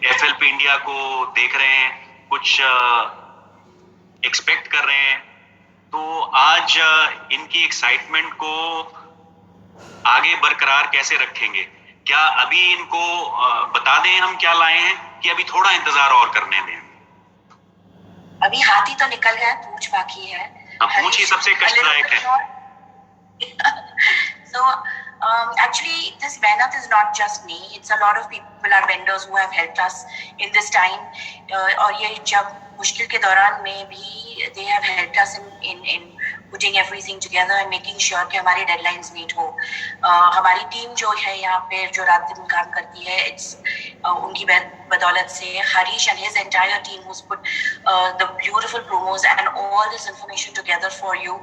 FLP India को देख रहे हैं, कुछ एक्सपेक्ट कर रहे हैं, तो आज इनकी एक्साइटमेंट को आगे बरकरार कैसे रखेंगे? क्या अभी इनको बता दें हम क्या लाए हैं, कि अभी थोड़ा इंतजार और करने दें? अभी हाथी तो निकल गया, पूंछ बाकी है। पूंछ ही सबसे कष्टदायक है। So actually this mehnat is not just me, it's a lot of people, our vendors who have helped us in this time, और ये जब मुश्किल के दौरान में भी they have helped us in putting everything together and making sure कि हमारी deadlines meet हो। हमारी टीम जो है यहाँ पे जो रात दिन काम करती है, it's उनकी बदौलत से Harish and his entire team who's put the beautiful promos and all this information together for you,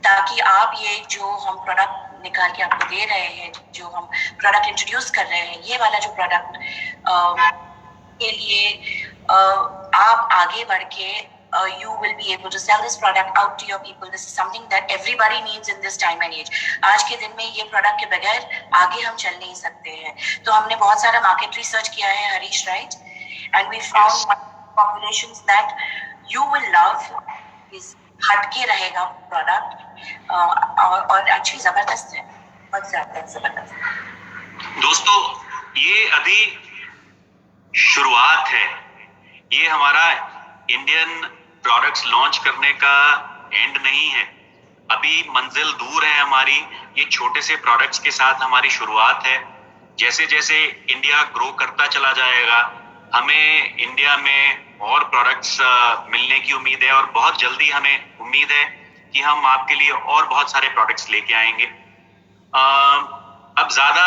ताकि आप ये जो हम प्रोडक्ट निकाल के आपको दे रहे हैं, जो हम प्रोडक्ट इंट्रोड्यूस कर रहे हैं, ये वाला जो प्रोडक्ट के लिए आप आगे बढ़ के you will be able to sell this product out to your people. This is something that everybody needs in this time and age. आज के दिन में ये प्रोडक्ट के बगैर आगे हम चल नहीं सकते हैं। तो हमने बहुत सारा मार्केट रिसर्च किया है Harish, right? And we found populations that you will love, is हटके रहेगा प्रोडक्ट, और अच्छी जबरदस्त है, बहुत ज्यादा जबरदस्त। दोस्तों, ये अभी शुरुआत है, ये हमारा इंडियन प्रोडक्ट्स लॉन्च करने का एंड नहीं है। अभी मंजिल दूर है हमारी, ये छोटे से प्रोडक्ट्स के साथ हमारी शुरुआत है। जैसे जैसे इंडिया ग्रो करता चला जाएगा, हमें इंडिया में और प्रोडक्ट्स मिलने की उम्मीद है, और बहुत जल्दी हमें उम्मीद है कि हम आपके लिए और बहुत सारे प्रोडक्ट्स लेके आएंगे। अब ज्यादा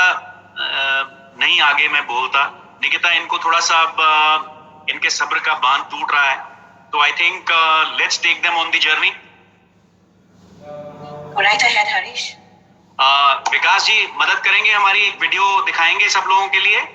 नहीं आगे मैं बोलता, निकिता इनको थोड़ा सा अब इनके सब्र का बांध टूट रहा है, तो I think let's take them on the journey. Right ahead Harish. Vikas ji मदद करेंगे, हमारी एक वीडियो दिखाएंगे सब लोगों के लिए।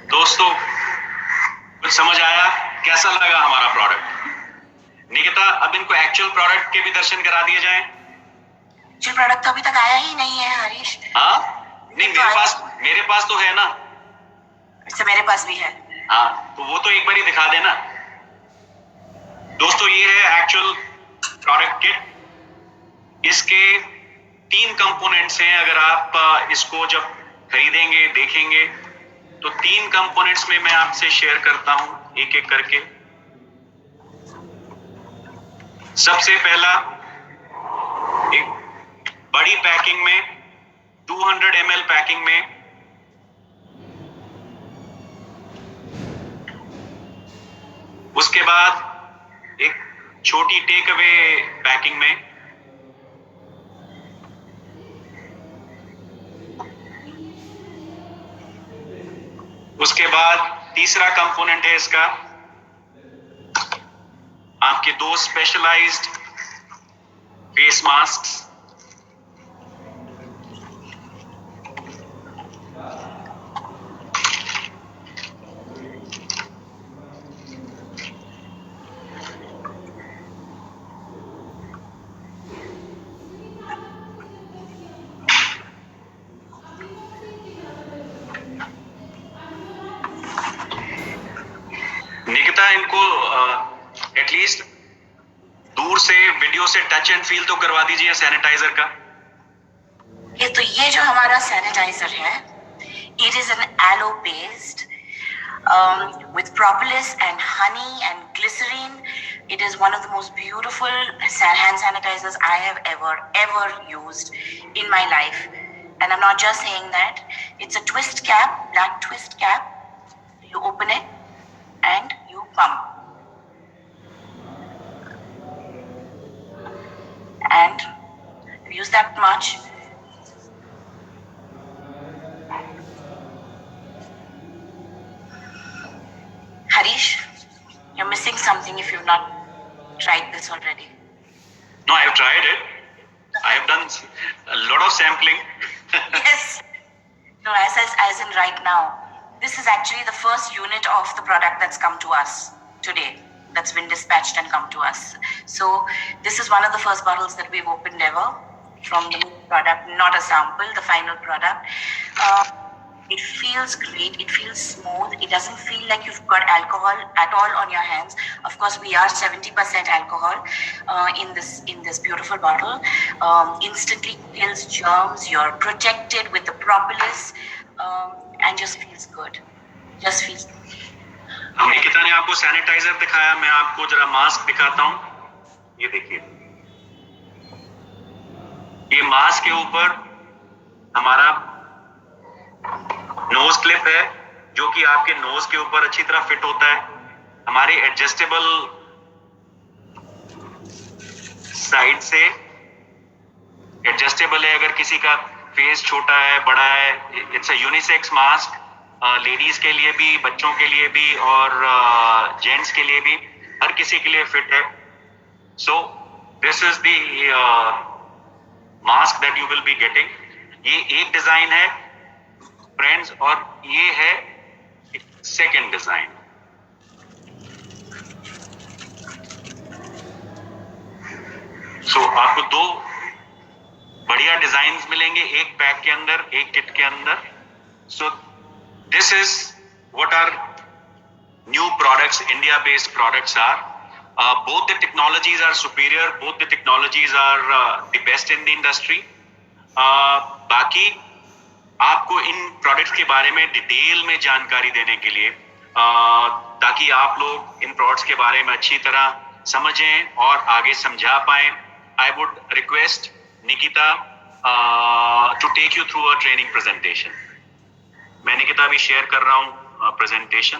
दोस्तों, कुछ समझ आया? कैसा लगा हमारा प्रोडक्ट? निकिता, अब इनको एक्चुअल प्रोडक्ट के भी दर्शन करा दिए जाएं। एक्चुअल प्रोडक्ट तो अभी तक आया ही नहीं है हरीश। हाँ नहीं, मेरे पास तो है ना। अच्छा, मेरे पास भी है। हाँ, तो वो तो एक बार ही दिखा देना। दोस्तों, ये है एक्चुअल प्रोडक्ट किट। इसके 3 कंपोनेंट्स हैं। अगर आप इसको जब खरीदेंगे, देखेंगे, तो 3 कंपोनेंट्स में मैं आपसे शेयर करता हूं एक एक करके। सबसे पहला, एक बड़ी पैकिंग में 200 ml पैकिंग में उसके बाद एक छोटी टेक अवे पैकिंग में, उसके बाद तीसरा कंपोनेंट है इसका आपके 2 स्पेशलाइज्ड फेस मास्क। निकिता, इनको एटलीस्ट दूर से वीडियो से टच एंड फील तो करवा दीजिए सैनिटाइजर का। ये जो हमारा सैनिटाइजर है, it is an aloe based with propolis and honey and glycerine. It is one of the most beautiful hand sanitizers I have ever used in my life. And I'm not just saying that. It's a twist cap, black twist cap. You open it and you pump. And use that much. Harish, you're missing something if you've not tried this already. No, I have tried it. I have done a lot of sampling. Yes. No, as in right now. This is actually the first unit of the product that's come to us today. That's been dispatched and come to us. So this is one of the first bottles that we've opened ever from the product, not a sample, the final product. It feels great. It feels smooth. It doesn't feel like you've got alcohol at all on your hands. Of course, we are 70% alcohol in this beautiful bottle. Instantly kills germs. You're protected with the propolis, and just feels good. Just feels good. Nikita ने आपको sanitiser दिखाया, मैं आपको जरा mask दिखाता हूं। ये देखिए, ये मास्क के ऊपर हमारा नोज क्लिप है जो कि आपके नोज के ऊपर अच्छी तरह फिट होता है। हमारे एडजस्टेबल साइड से एडजस्टेबल है, अगर किसी का फेस छोटा है, बड़ा है। It's a unisex mask, ladies के लिए भी, बच्चों के लिए भी और जेंट्स के लिए भी, हर किसी के लिए फिट है। सो this is the mask that you will be getting. ये एक डिजाइन है फ्रेंड्स, और ये है सेकंड डिजाइन। सो आपको 2 बढ़िया डिजाइन्स मिलेंगे एक पैक के अंदर, एक किट के अंदर। So this is what are new products, India based products are. Both the technologies are superior, both the technologies are the best in the industry. बाकी आपको इन प्रोडक्ट्स के बारे में डिटेल में जानकारी देने के लिए, ताकि आप लोग इन प्रोडक्ट्स के बारे में अच्छी तरह समझें और आगे समझा पाएं, I would request Nikita to take you through a training presentation. मैं निकिता भी शेयर कर रहा हूं प्रेजेंटेशन।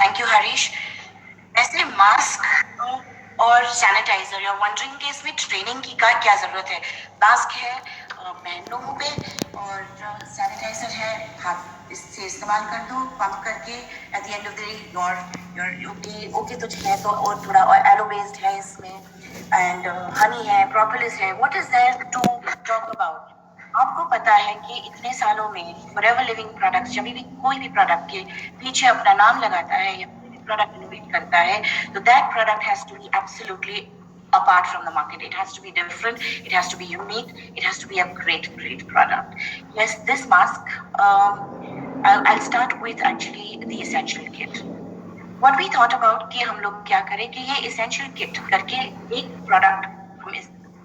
Thank you Harish. ऐसे मास्क और सैनिटाइजर, या वंडरिंग कि इसमें ट्रेनिंग की क्या जरूरत है। मास्क है पहन लो मुंह पे, और सैनिटाइजर है हाथ इससे इस्तेमाल कर दो, पंप करके। At the end of the day your okay तो है तो, और थोड़ा और एलो बेस्ड है इसमें, एंड हनी है, प्रोपोलिस है। What is there to talk about? आपको पता है कि इतने सालों में फॉरएवर लिविंग प्रोडक्ट्स, जब भी कोई भी प्रोडक्ट के पीछे अपना नाम लगाता है या product innovate करता है, so that product has to be absolutely apart from the market. It has to be different, it has to be unique, it has to be a great product. Yes, this mask, I'll start with actually the essential kit. What we thought about कि हम लोग क्या करें कि ये essential kit करके एक product हम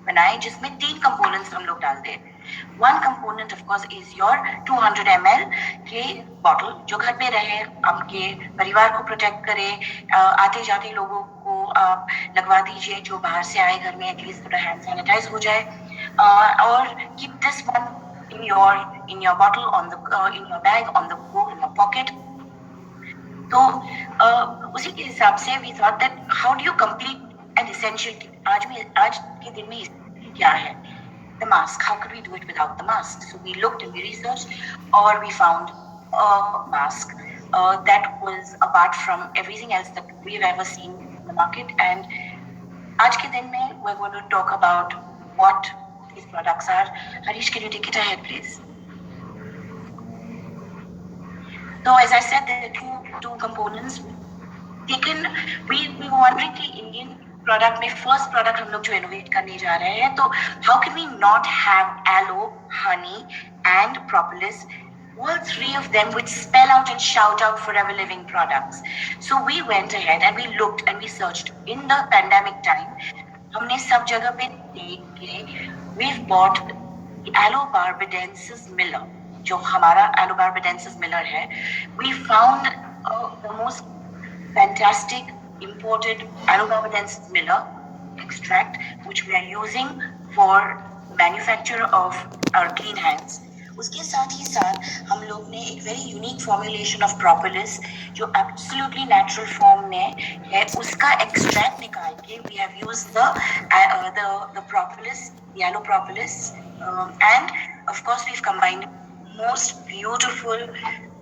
बनाए जिसमें 3 कंपोनेंट्स हम लोग डालते हैं. One component of course is your 200 ml के बॉटल जो घर में रहे, आपके परिवार को प्रोटेक्ट करे, आते जाते लोगों को आप लगवा दीजिए जो बाहर से आए घर में, एटलीस्ट थोड़ा हैंड सैनिटाइज हो जाए. और keep this one in your bottle on the in your bag on the go in your pocket. तो उसी के हिसाब से we thought that how do you complete an essential kit? आज के दिन में क्या है? The mask. How could we do it without the mask? So we looked and we researched, or we found a mask that was apart from everything else that we've ever seen in the market. And आज के दिन में we're going to talk about what these products are. Harish, can you take it ahead, please? So as I said, there are two components. We were wondering कि Indian product में first product हम लोग जो innovate करने जा रहे हैं, तो how can we not have aloe, honey and propolis, all three of them which spell out and shout out forever living products. So we went ahead and we looked and we searched in the pandemic time. हमने सब जगह पे देख के we've bought aloe barbadensis Miller, जो हमारा aloe barbadensis Miller है. We found the most fantastic imported aloe barbadensis Miller extract which we are using for manufacture of our clean hands. उसके साथ ही साथ हम लोग ने एक very unique formulation of propolis जो absolutely natural form में है, उसका extract निकाल के we have used the propolis, the aloe propolis, and of course we've combined most beautiful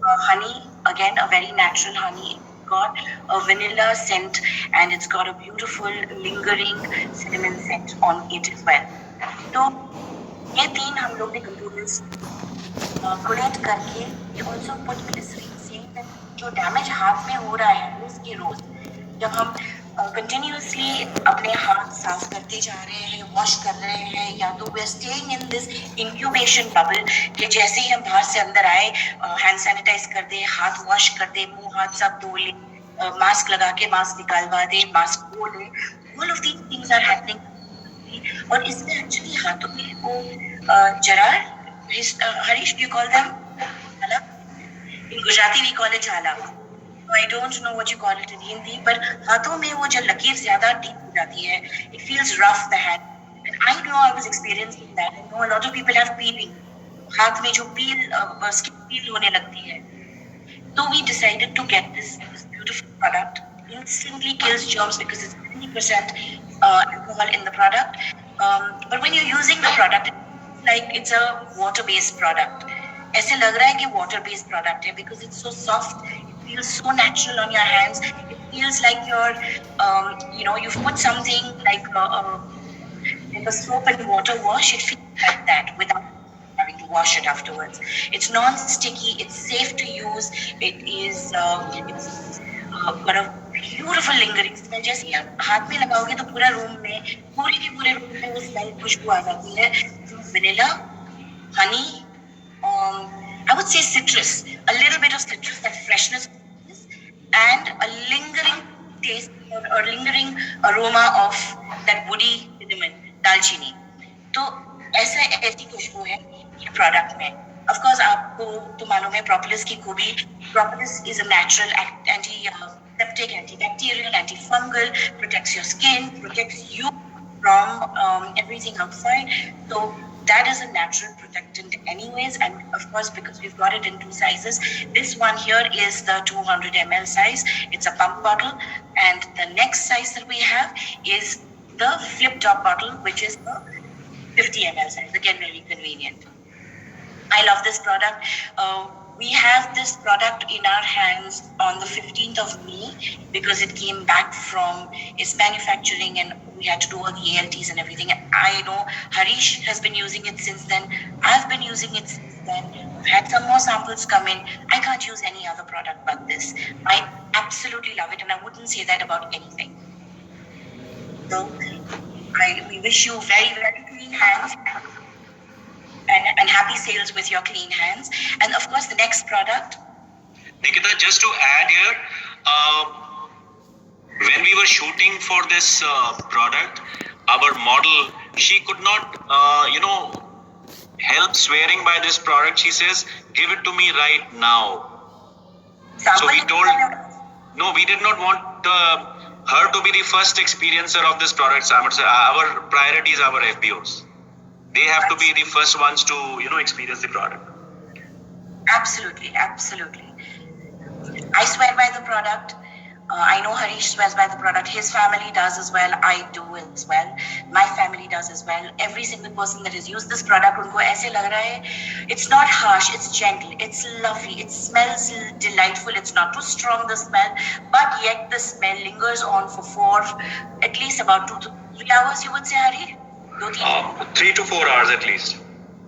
honey, again a very natural honey, got a vanilla scent and it's got a beautiful lingering cinnamon scent on it as well. तो ये तीन हम लोग ने components collate करके we also put glycerin, saying that जो damage हाथ में हो रहा है रोज के रोज, जब हम continuously अपने हाथ साफ करते जा रहे हैं, वॉश कर रहे हैं, या तो we are staying in this incubation bubble कि जैसे ही हम बाहर से अंदर आए हैंड सैनिटाइज कर दे, हाथ वॉश कर दे, मुंह हाथ सब धो ले, मास्क लगा के मास्क निकालवा दे, मास्क धो ले, all of these things are happening. और इसमें एक्चुअली हाथों में वो Zarar, Harish, do you call them झाला? In Gujarati we call it झाला. I don't know what you call it in Hindi, but हाथों में वो जो लकीर ज़्यादा deep हो जाती है, it feels rough the hand. And I know I was experiencing that. I know a lot of people have peeling. हाथ में जो skin peel होने लगती है. So we decided to get this beautiful product. Instantly kills germs because it's 90% alcohol in the product. But when you're using the product, it's like it's a water-based product. ऐसे लग रहा है कि water-based product है because it's so soft. It feels so natural on your hands. It feels like you've put something like a soap and water wash. It feels like that without having to wash it afterwards. It's non-sticky. It's safe to use. It's got a beautiful lingering smell. जैसे आप हाथ में लगाओगे तो पूरे के पूरे room में वो स्मेल खुशबू आ जाती है. Vanilla, honey, I would say citrus, a little bit of citrus, that freshness, and a lingering taste or lingering aroma of that woody cinnamon, dalchini. तो ऐसी खुशबू है ये प्रोडक्ट में. Of course आपको तो मालूम है propolis की खूबी. Propolis is a natural antiseptic, antibacterial, antifungal, protects your skin, protects you from everything outside. So that is a natural protectant anyways, and of course because we've got it in two sizes, this one here is the 200 ml size. It's a pump bottle, and the next size that we have is the flip top bottle, which is the 50 ml size. Again, very convenient. I love this product. We have this product in our hands on the 15th of May because it came back from its manufacturing and we had to do all the ALTs and everything. I know Harish has been using it since then. I've been using it since then. We've had some more samples come in. I can't use any other product but this. I absolutely love it, and I wouldn't say that about anything. So we wish you very, very clean hands. And happy sales with your clean hands. And of course, the next product. Nikita, just to add here, when we were shooting for this product, our model she could not, help swearing by this product. She says, "Give it to me right now." So we told, no, we did not want her to be the first experiencer of this product. Our priority is our FBOs. They have to be the first ones to, experience the product. Absolutely, absolutely. I swear by the product. I know Harish swears by the product. His family does as well. I do as well. My family does as well. Every single person that has used this product, unko aise lag raha hai. It's not harsh. It's gentle. It's lovely. It smells delightful. It's not too strong, the smell, but yet the smell lingers on for at least about 2 to 3 hours. You would say, Hari? 3 to 4 hours at least.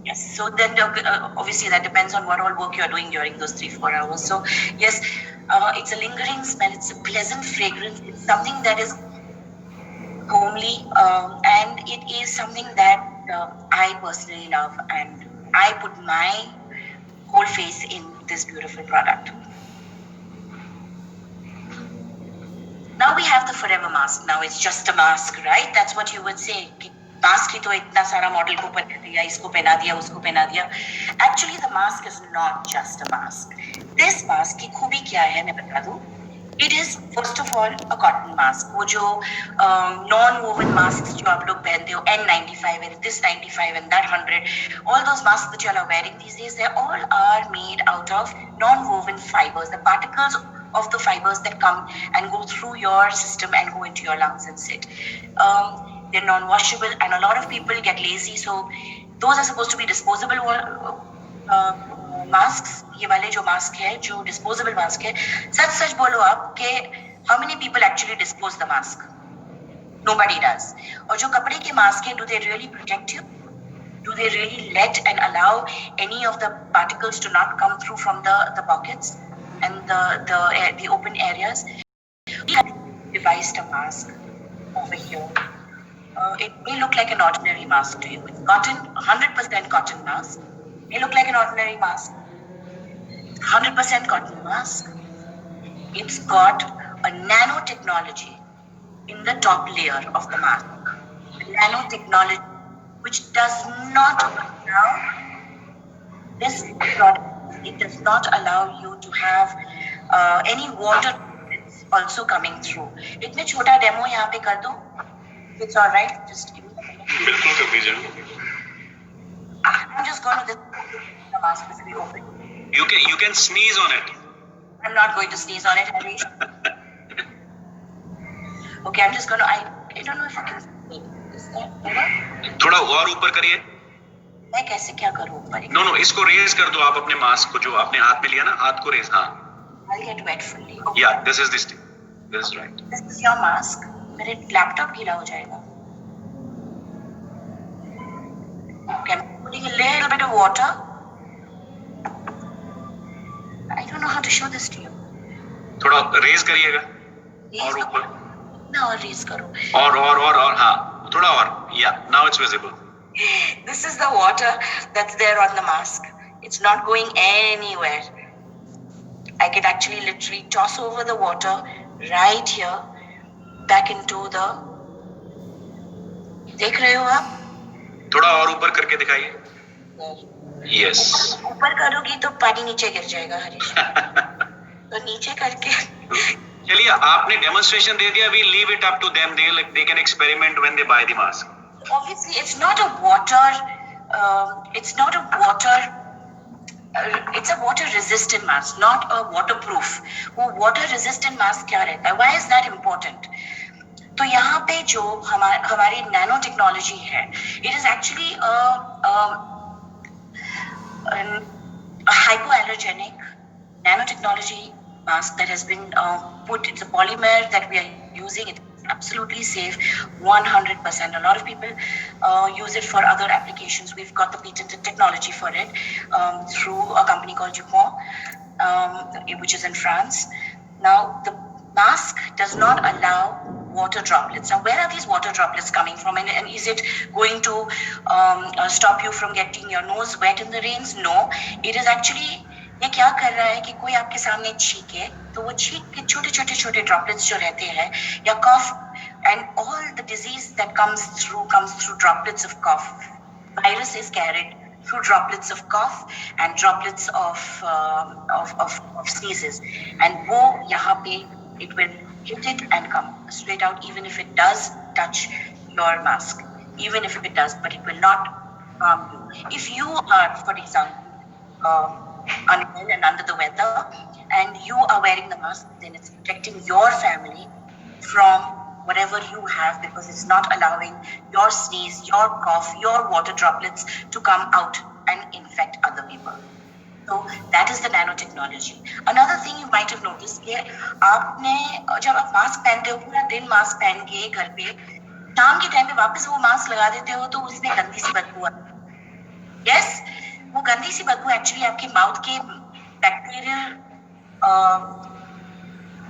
Yes. So then, obviously, that depends on what all work you are doing during those 3-4 hours. So yes. It's a lingering smell. It's a pleasant fragrance. It's something that is homely, and it is something that I personally love, and I put my whole faith in this beautiful product. Now we have the Forever mask. Now it's just a mask, right? That's what you would say. Mask ही तो इतना सारा model को पहना दिया, इसको पहना दिया, उसको पहना दिया. Actually, the mask is not just a mask. This mask की खूबी क्या है मैं बता दूं. It is first of all a cotton mask. वो जो non-woven masks जो आप लोग पहनते हो, N95 and this 95 and that 100, all those masks that you all are wearing these days, they all are made out of non-woven fibers. The particles of the fibers that come and go through your system and go into your lungs and sit. They're non-washable, and a lot of people get lazy, so those are supposed to be disposable masks. ये वाले जो mask है, जो disposable mask है, सच बोलो आप कि how many people actually dispose the mask? Nobody does. और जो कपड़े के mask है, do they really protect you? Do they really let and allow any of the particles to not come through from the pockets and the open areas? We have devised a mask over here. It may look like an ordinary mask to you. It's cotton, 100% cotton mask. It may look like an ordinary mask. 100% cotton mask. It's got a nanotechnology in the top layer of the mask. The nanotechnology, which does not allow this product, it does not allow you to have any water also coming through. एक मैं छोटा demo यहाँ पे कर दूँ. It's all right. Just give me a minute. बिल्कुल कर दीजिए. I'm just going to the mask is open. You can sneeze on it. I'm not going to sneeze on it, Harish. Okay, I'm just going to. I don't know if I can. Is that better? थोड़ा और ऊपर करिए. मैं कैसे क्या करूँ ऊपर? No, इसको रेज कर दो आप अपने मास्क को जो आपने हाथ में लिया ना, हाथ को रेज. हाँ. I'll get wet fully. Okay. Yeah, this is this thing. This is right. This is your mask. मेरे लैपटॉप गीला हो जाएगा. Okay, I'm putting a little bit of water. I don't know how to show this to you. थोड़ा raise करिएगा. और ऊपर. ना और रेज करो. और हाँ, थोड़ा और. Yeah, now it's visible. This is the water that's there on the mask. It's not going anywhere. I can actually literally toss over the water right here. Back into the. देख रहे हो आप? थोड़ा और ऊपर करके दिखाइए. Yes. ऊपर करोगी तो पानी नीचे गिर जाएगा हरीश. तो नीचे करके. चलिए आपने डेमोन्स्ट्रेशन दे दिया. We leave it up to them. They can experiment when they buy the mask. Obviously, it's not a water. It's not a water. It's a water resistant mask, not a waterproof. वो water resistant mask क्या रहता है? Why is that important? तो यहाँ पे जो हमारी nano technology है, it is actually a hypoallergenic nanotechnology mask that has been put. It's a polymer that we are using. It's absolutely safe, 100%. A lot of people use it for other applications. We've got the patented technology for it through a company called DuPont, which is in France. Now, the mask does not allow water droplets. Now, where are these water droplets coming from? And is it going to stop you from getting your nose wet in the rains? No. It is actually, ये क्या कर रहा है कि कोई आपके सामने छींके तो वो छींक के छोटे छोटे ड्रॉपलेट्स जो रहते हैं या कॉफ and all the disease that comes through droplets of cough. Virus is carried through droplets of cough and droplets of sneezes, and wo yahan pe it will hit it and come straight out, even if it does touch your mask, even if it does, but it will not harm you. If you are, for example, unwell and under the weather, and you are wearing the mask, then it's protecting your family from whatever you have, because it's not allowing your sneeze, your cough, your water droplets to come out and infect other people. So that is the nanotechnology. Another thing you might have noticed कि आपने जब आप mask पहनते हो, पूरा दिन mask पहन के घर पे, शाम के टाइम पे वापस वो मास्क लगा देते हो तो उसमें गंदी सी बदबू आती है. Yes, वो गंदी सी बदबू एक्चुअली आपके माउथ के बैक्टीरियल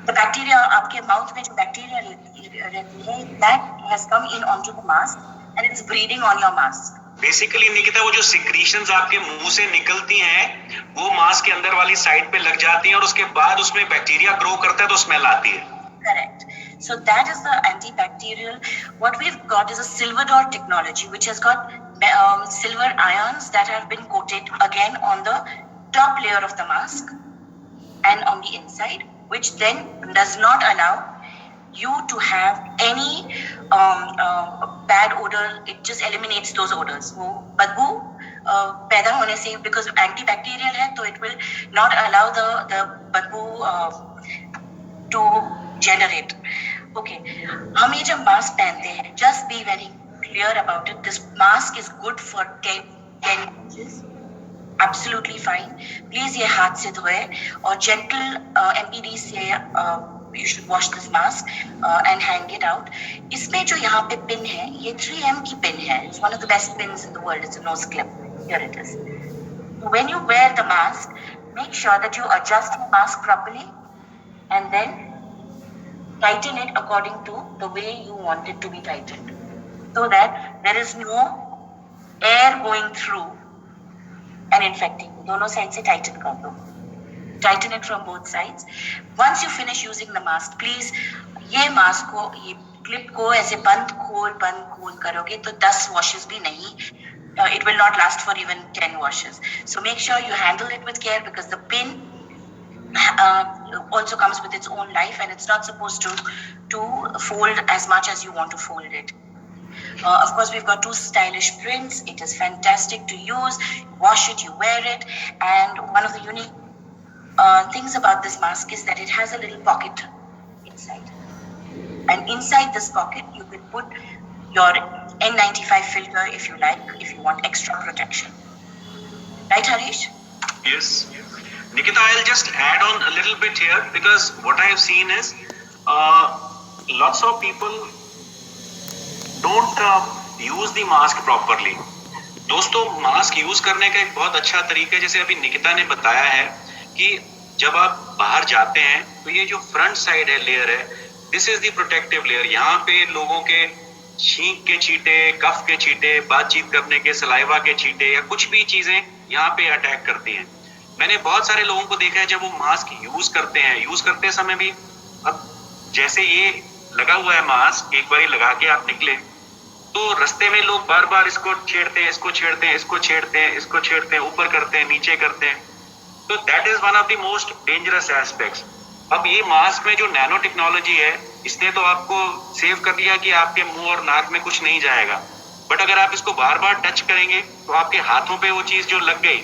the bacteria आपके माउथ में जो बैक्टीरिया रहती है, that has come in onto the mask and it's breeding on your mask. Basically Nikita, वो जो सिक्रीशंस आपके मुंह से निकलती हैं वो मास्क के अंदर वाली साइड पे लग जाती हैं और उसके बाद उसमें बैक्टीरिया ग्रो करता है तो स्मेल आती है. Correct. So that is the antibacterial. What we've got is a Silverdor technology, which has got silver ions that have been coated again on the top layer of the mask and on the inside, which then does not allow you to have any bad odor. It just eliminates those odors. वो बदबू पैदा होने से, because antibacterial है, तो it will not allow the बदबू to generate. Okay, हम ये जब मास्क पहनते हैं, just be very clear about it. This mask is good for 10 inches. Absolutely fine. Please ये हाथ से धोए और gentle MPD से you should wash this mask and hang it out. इसमें जो यहाँ पे pin है, ये 3M की pin है. It's one of the best pins in the world. It's a nose clip. Here it is. When you wear the mask, make sure that you adjust the mask properly and then tighten it according to the way you want it to be tightened, so that there is no air going through and infecting. दोनों side से tighten कर दो. Tighten it from both sides. Once you finish using the mask, please ये mask को, ये clip को ऐसे बंद खोल करोगे तो 10 washes भी नहीं. It will not last for even 10 washes. So make sure you handle it with care, because the pin also comes with its own life and it's not supposed to fold as much as you want to fold it. Of course, we've got 2 stylish prints. It is fantastic to use. You wash it, you wear it, and one of the unique things about this mask is that it has a little pocket inside, and inside this pocket you could put your N95 filter if you like, if you want extra protection. Right, Harish? Yes. Nikita, I'll just add on a little bit here, because what I have seen is lots of people don't use the mask properly. दोस्तों, mask use करने का एक बहुत अच्छा तरीका है, जैसे अभी निकिता ने बताया है कि जब आप बाहर जाते हैं तो ये जो फ्रंट साइड है, लेयर है, this is the protective layer. यहाँ पे लोगों के छींक के छींटे, कफ के छींटे, बातचीत करने के सलाइवा के छींटे या कुछ भी चीजें यहाँ पे अटैक करती हैं. मैंने बहुत सारे लोगों को देखा है जब वो मास्क यूज करते हैं, यूज करते समय भी, अब जैसे ये लगा हुआ है मास्क, एक बार लगा के आप निकले तो रास्ते में लोग बार बार इसको छेड़ते हैं, इसको छेड़ते हैं, इसको छेड़ते हैं, इसको छेड़ते हैं, ऊपर करते हैं, नीचे करते हैं. तो that is one of the most dangerous aspects. अब ये मास्क में जो नैनो टेक्नोलॉजी है, इसने तो आपको सेव कर दिया कि आपके मुंह और नाक में कुछ नहीं जाएगा, बट अगर आप इसको बार बार टच करेंगे तो आपके हाथों पे वो चीज जो लग गई,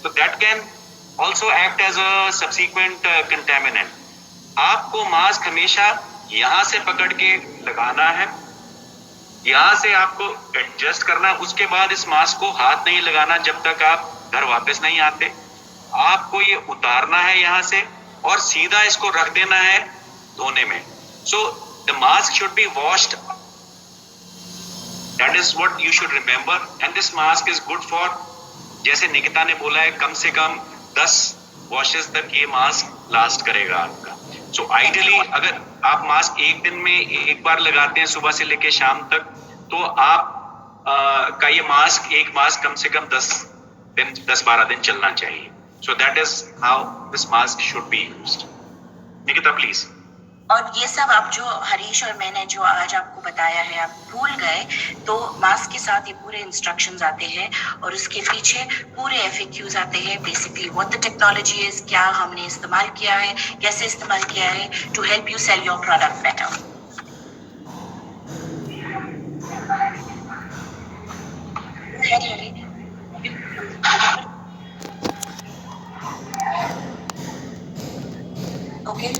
तो that can also act as a subsequent contaminant. आपको मास्क हमेशा यहाँ से पकड़ के लगाना है, यहाँ से आपको एडजस्ट करना है. उसके बाद इस मास्क को हाथ नहीं लगाना जब तक आप घर वापस नहीं आते. आपको ये उतारना है यहाँ से और सीधा इसको रख देना है धोने में. So the mask should be washed. That is what you should remember. And this mask is good for, जैसे निकिता ने बोला है, कम से कम 10 वॉशेस तक ये मास्क लास्ट करेगा आपका. सो आइडियली अगर आप मास्क एक दिन में एक बार लगाते हैं सुबह से लेके शाम तक, तो आप का ये मास्क, एक मास्क कम से कम 10-12 दिन चलना चाहिए. So that is how this mask should be used. Nikita please. और ये सब आप जो हरीश और मैंने जो आज आपको बताया है आप भूल गए तो मास्क के साथ ये पूरे इंस्ट्रक्शंस आते हैं और उसके पीछे पूरे FAQs आते हैं basically what the technology is, क्या हमने इस्तेमाल किया है, कैसे इस्तेमाल किया है to help you sell your product better. Okay,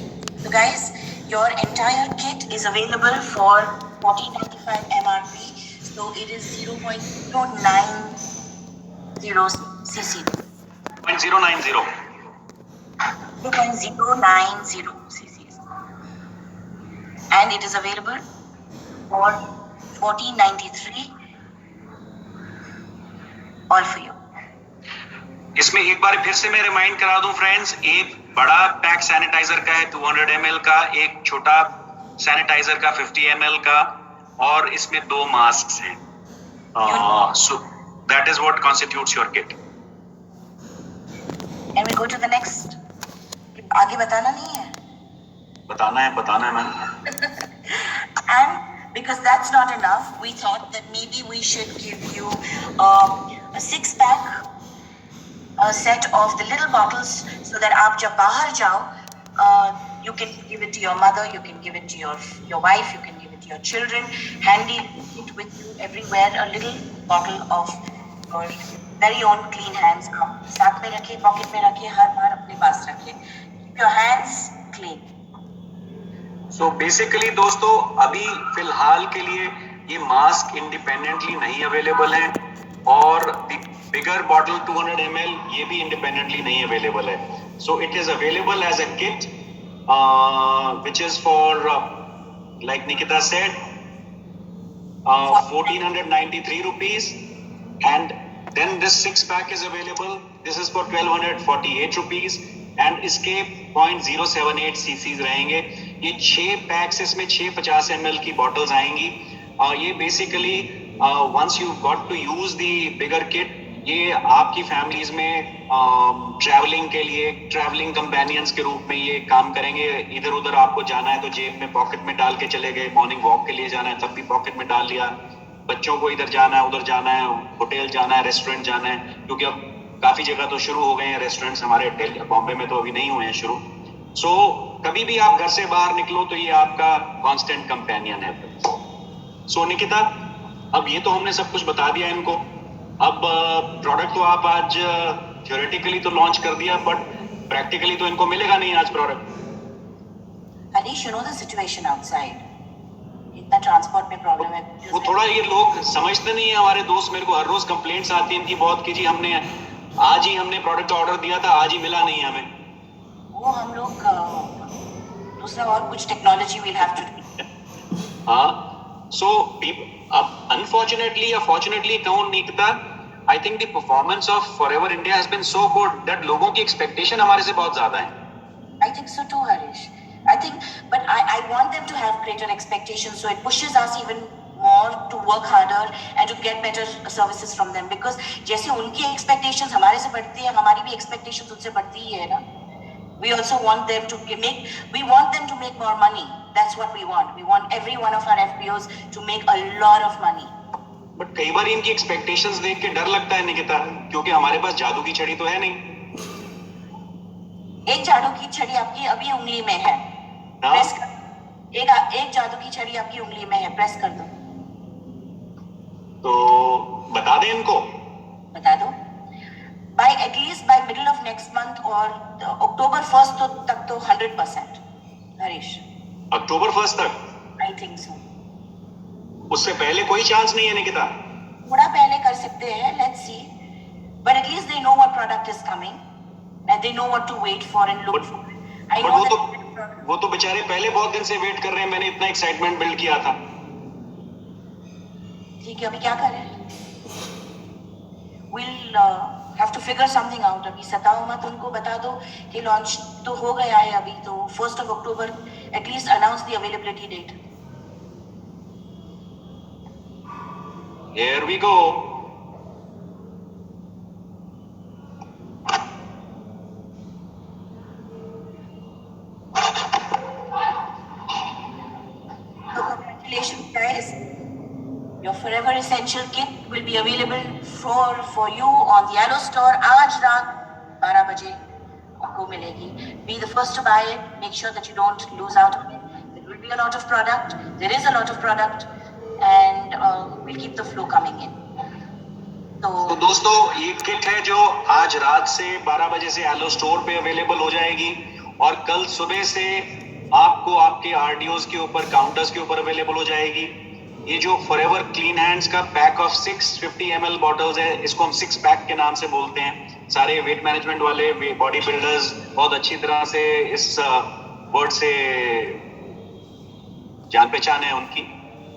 so guys, your entire kit is available for 1495 MRP. So it is 0.090 cc. 0.090. 0.090 cc. And it is available for 1493 all for you. इसमें एक बार फिर से मैं रिमाइंड करा दूं friends, एक बड़ा pack sanitiser का है 200 ml का, एक छोटा सैनिटाइजर का 50 ml का, और इसमें 2 मास्क हैं. So that is what constitutes your kit. And we go to the next. आगे बताना नहीं है? बताना है ma'am. And because that's not enough, we thought that maybe we should give you a 6-pack set of the little bottles so that आप जब बाहर जाओ you can give it to your mother, you can give it to your wife, you can give it to your children, handy it with you everywhere, a little bottle of your very own clean hands. आप साथ में रखिए, pocket में रखिए, हर बार अपने पास रखिए. Keep your hands clean. So basically दोस्तों, अभी फिलहाल के लिए ये मास्क इंडिपेंडेंटली नहीं अवेलेबल है, और बिगर बॉटल 200 ml ये भी इंडिपेंडेंटली नहीं अवेलेबल है. So it is available as a kit, which is for like Nikita said, 1493 rupees, and then this 6-pack is available. This is for 1248 rupees, and इसके 0.078 cc रहेंगे. ये 6 PACS, इसमें 6 50 ml की bottles आएंगी. ये basically once you got to use the bigger kit, ये आपकी families में ट्रैवलिंग के लिए ट्रैवलिंग कंपेनियंस के रूप में ये काम करेंगे. इधर उधर आपको जाना है तो जेब में पॉकेट में डाल के चले गए, मॉर्निंग वॉक के लिए जाना है तब भी पॉकेट में डाल लिया, बच्चों को इधर जाना है उधर जाना है, होटल जाना है, रेस्टोरेंट जाना है, क्योंकि अब काफी जगह तो शुरू हो गए हैं रेस्टोरेंट्स, हमारे बॉम्बे में तो अभी नहीं हुए हैं शुरू. सो कभी भी आप घर से बाहर निकलो तो ये आपका कांस्टेंट कंपेनियन है. सो निकिता, अब ये तो हमने सब कुछ बता दिया इनको. अब प्रोडक्ट तो आप आज थ्योरेटिकली तो लॉन्च कर दिया, बट प्रैक्टिकली तो इनको मिलेगा नहीं आज product. Harish, you know the situation outside. इतना ट्रांसपोर्ट में प्रॉब्लम है. वो थोड़ा ये लोग समझते नहीं है. हमारे दोस्त मेरे को हर रोज कंप्लेंट्स आती हैं इनकी बहुत कि जी हमने आज ही हमने प्रोडक्ट ऑर्डर दिया था, आज ही मिला नहीं हमें. वो हम लोग दूसरा और कुछ टेक्नोलॉजी विल हैव टू. हाँ, सो अब अनफॉर्चुनेटली या फॉर्चुनेटली कहूँ Nikita, I think the performance of Forever India has been so good that लोगों की expectation हमारे से बहुत ज़्यादा है. I think so too, Harish. I think, but I want them to have greater expectations, so it pushes us even more to work harder and to get better services from them. Because जैसे उनकी expectations हमारे से बढ़ती है, हमारी भी expectations उनसे बढ़ती ही है ना. We also want them to make more money. That's what we want. We want every one of our FPOs to make a lot of money. But कई बार इनकी एक्सपेक्टेशंस देख के डर लगता है निकिता, क्योंकि हमारे पास जादू की छड़ी तो है नहीं. एक जादू की छड़ी आपकी अभी उंगली में है. प्रेस कर. एक जादू की छड़ी आपकी उंगली में है, प्रेस कर दो. तो बता दें इनको. बता दो. At least by middle of next month or October 1st तक तो 100%. हरीश. अक्टूबर 1st तक. I think so. उससे पहले कोई चांस नहीं है निकिता. थोड़ा पहले कर सकते हैं. Let's see. But at least they know what product is coming and they know what to wait for and look for. I know वो तो बेचारे पहले बहुत दिन से वेट कर रहे हैं. मैंने इतना एक्साइटमेंट बिल्ड किया था. ठीक है, अभी क्या करें? We'll have to figure something out. अभी सताओ मत, उनको बता दो कि लॉन्च तो हो गया है अभी, तो 1st of October at least announce the availability date. Here we go. Forever Essential Kit will be available for you on the Yellow Store. आज रात 12 बजे आपको मिलेगी. Be the first to buy it. Make sure that you don't lose out on it. There will be a lot of product. There is a lot of product, and we'll keep the flow coming in. तो दोस्तों ये kit है जो आज रात से 12 बजे से येलो स्टोर पे अवेलेबल हो जाएगी और कल सुबह से आपको आपके आरडीओज के ऊपर, काउंटर्स के ऊपर अवेलेबल हो जाएगी. ये जो फॉरएवर क्लीन हैंड्स का पैक ऑफ 650 ml बॉटल्स है, इसको हम 6 पैक के नाम से बोलते हैं. सारे वेट मैनेजमेंट वाले बॉडी बिल्डर्स बहुत अच्छी तरह से इस वर्ड से जान पहचान है उनकी.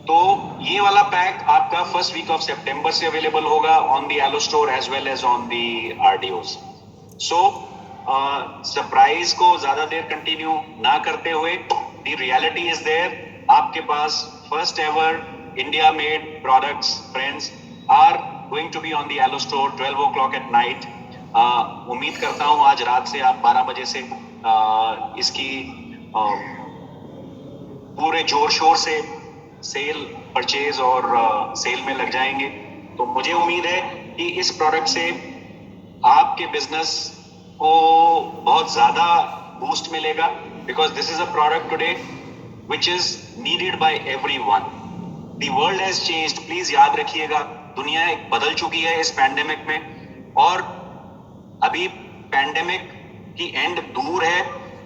तो ये वाला पैक आपका फर्स्ट वीक ऑफ सितंबर से अवेलेबल होगा on the yellow store as well as on the RDOs. So surprise को ज्यादा देर कंटिन्यू ना करते हुए, द रियलिटी इज देयर. आपके पास first ever India made products friends are going to be on the yellow store 12 o'clock at night. उम्मीद करता हूं आज रात से आप 12 बजे से इसकी पूरे जोर शोर से सेल, परचेज और सेल में लग जाएंगे. तो मुझे उम्मीद है कि इस प्रोडक्ट से आपके बिजनेस को बहुत ज्यादा बूस्ट मिलेगा, because this is a product today which is needed bye everyone. The world has changed. Please याद रखिएगा, दुनिया एक बदल चुकी है इस पैंडेमिक में, और अभी पैंडेमिक की एंड दूर है.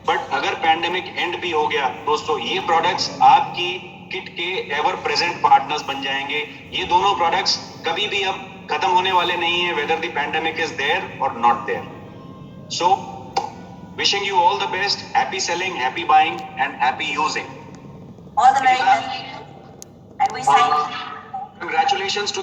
बट अगर पैंडेमिक एंड भी हो गया दोस्तों, ये प्रोडक्ट्स आपकी किट के एवर प्रेजेंट पार्टनर्स बन जाएंगे. ये दोनों प्रोडक्ट्स कभी भी अब खत्म होने वाले नहीं है, whether the pandemic is there और not there. So wishing you all the best. Happy selling, happy buying and happy using. All the very best. And we sign. Congratulations to